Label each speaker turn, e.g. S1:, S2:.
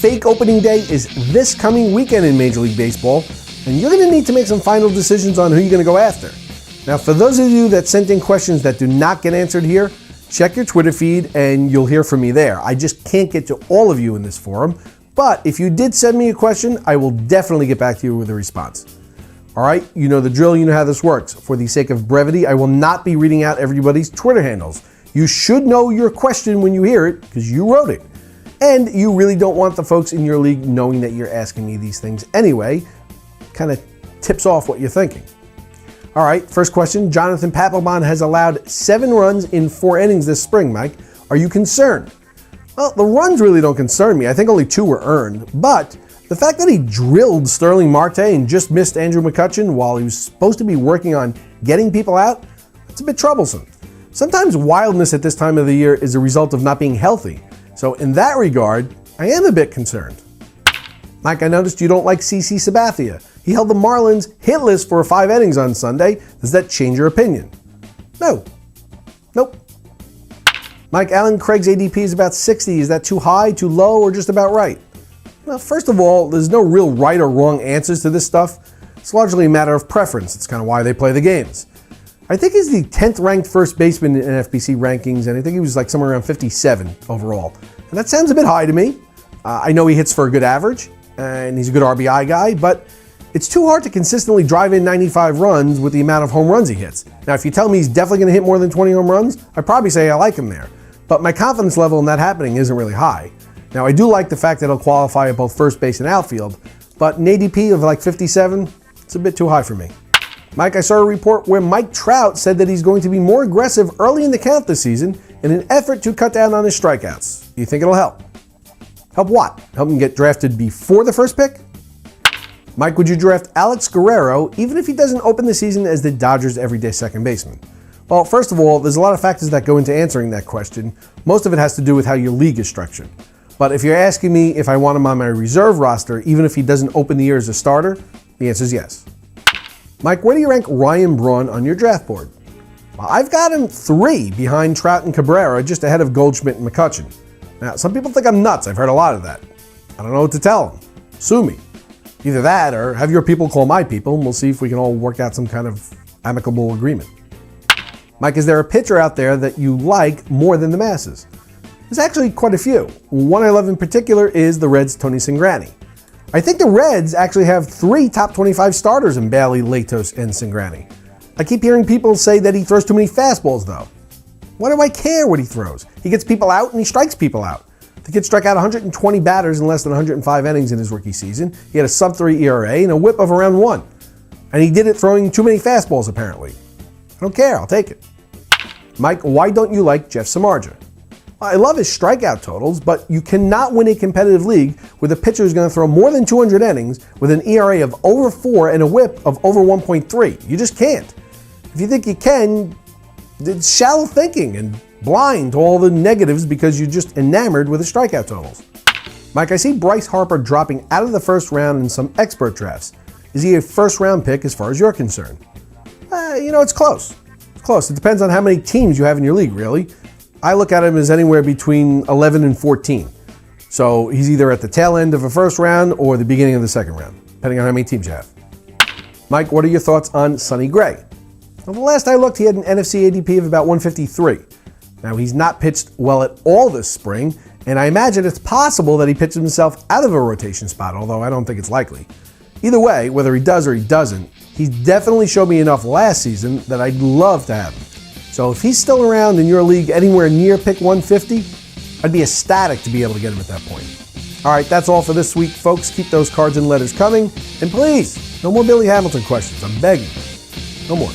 S1: fake opening day is this coming weekend in Major League Baseball, and you're going to need to make some final decisions on who you're going to go after. Now, for those of you that sent in questions that do not get answered here, check your Twitter feed and you'll hear from me there. I just can't get to all of you in this forum, but if you did send me a question, I will definitely get back to you with a response. All right, you know the drill, you know how this works. For the sake of brevity, I will not be reading out everybody's Twitter handles. You should know your question when you hear it because you wrote it. And you really don't want the folks in your league knowing that you're asking me these things anyway. Kind of tips off what you're thinking. All right, first question. Jonathan Papelbon has allowed 7 runs in 4 innings this spring, Mike. Are you concerned? Well, the runs really don't concern me. I think only 2 were earned. But the fact that he drilled Sterling Marte and just missed Andrew McCutchen while he was supposed to be working on getting people out, it's a bit troublesome. Sometimes wildness at this time of the year is a result of not being healthy. So in that regard, I am a bit concerned. Mike, I noticed you don't like CC Sabathia. He held the Marlins hitless for 5 innings on Sunday. Does that change your opinion? No. Nope. Mike, Alan Craig's ADP is about 60. Is that too high, too low, or just about right? Well, first of all, there's no real right or wrong answers to this stuff. It's largely a matter of preference. It's kind of why they play the games. I think he's the 10th ranked first baseman in NFBC rankings, and I think he was like somewhere around 57 overall. And that sounds a bit high to me. I know he hits for a good average, and he's a good RBI guy, but it's too hard to consistently drive in 95 runs with the amount of home runs he hits. Now, if you tell me he's definitely going to hit more than 20 home runs, I'd probably say I like him there. But my confidence level in that happening isn't really high. Now, I do like the fact that he'll qualify at both first base and outfield, but an ADP of like 57, it's a bit too high for me. Mike, I saw a report where Mike Trout said that he's going to be more aggressive early in the count this season in an effort to cut down on his strikeouts. Do you think it'll help? Help what? Help him get drafted before the first pick? Mike, would you draft Alex Guerrero even if he doesn't open the season as the Dodgers' everyday second baseman? Well, first of all, there's a lot of factors that go into answering that question. Most of it has to do with how your league is structured. But if you're asking me if I want him on my reserve roster, even if he doesn't open the year as a starter, the answer is yes. Mike, where do you rank Ryan Braun on your draft board? Well, I've got him 3 behind Trout and Cabrera, just ahead of Goldschmidt and McCutchen. Now, some people think I'm nuts. I've heard a lot of that. I don't know what to tell them. Sue me. Either that or have your people call my people, and we'll see if we can all work out some kind of amicable agreement. Mike, is there a pitcher out there that you like more than the masses? There's actually quite a few. One I love in particular is the Reds' Tony Cingrani. I think the Reds actually have 3 top 25 starters in Bailey, Latos, and Cingrani. I keep hearing people say that he throws too many fastballs, though. Why do I care what he throws? He gets people out and he strikes people out. The kid struck out 120 batters in less than 105 innings in his rookie season. He had a sub-3 ERA and a whip of around 1. And he did it throwing too many fastballs, apparently. I don't care. I'll take it. Mike, why don't you like Jeff Samardzija? I love his strikeout totals, but you cannot win a competitive league with a pitcher who's going to throw more than 200 innings with an ERA of over 4 and a whip of over 1.3. You just can't. If you think you can, it's shallow thinking and blind to all the negatives because you're just enamored with the strikeout totals. Mike, I see Bryce Harper dropping out of the first round in some expert drafts. Is he a first-round pick as far as you're concerned? It's close. It's close. It depends on how many teams you have in your league, really. I look at him as anywhere between 11 and 14. So he's either at the tail end of a first round or the beginning of the second round, depending on how many teams you have. Mike, what are your thoughts on Sonny Gray? Well, the last I looked, he had an NFC ADP of about 153. Now, he's not pitched well at all this spring, and I imagine it's possible that he pitched himself out of a rotation spot, although I don't think it's likely. Either way, whether he does or he doesn't, he definitely showed me enough last season that I'd love to have him. So if he's still around in your league anywhere near pick 150, I'd be ecstatic to be able to get him at that point. All right, that's all for this week, folks. Keep those cards and letters coming. And please, no more Billy Hamilton questions. I'm begging. No more.